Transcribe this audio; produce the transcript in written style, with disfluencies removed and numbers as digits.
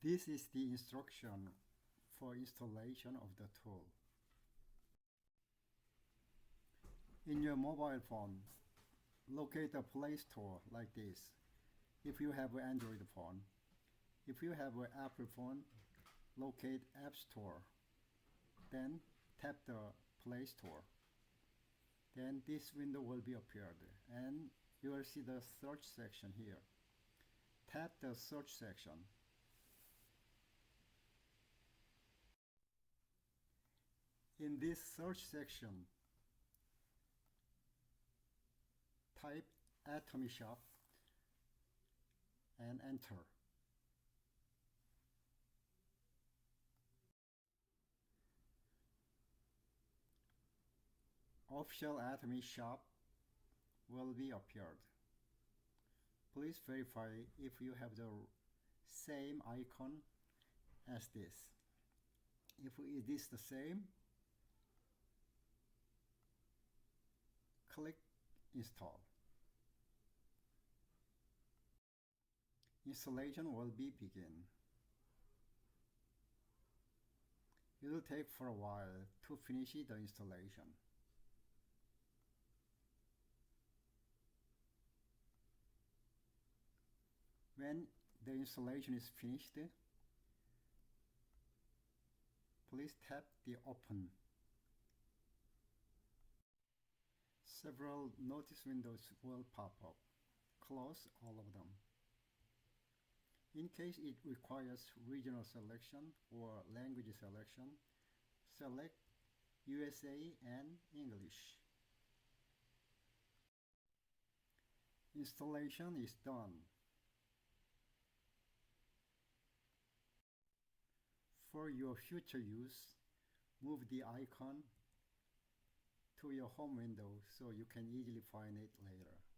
This is the instruction for installation of the tool. In your mobile phone, locate the Play Store like this if you have an Android phone. If you have an Apple phone, locate App Store. Then tap the Play Store. Then this window will be appeared and you will see the search section here. Tap the search section. In this search section, type Atomy Shop and enter. Official Atomy Shop will be appeared. Please verify if you have the same icon as this. If it is the same, click Install. Installation will be begin. It will take for a while to finish the installation. When the installation is finished, please tap the Open. Several notice windows will pop up. Close all of them. In case it requires regional selection or language selection, select USA and English. Installation is done. For your future use, move the icon to your home window so you can easily find it later.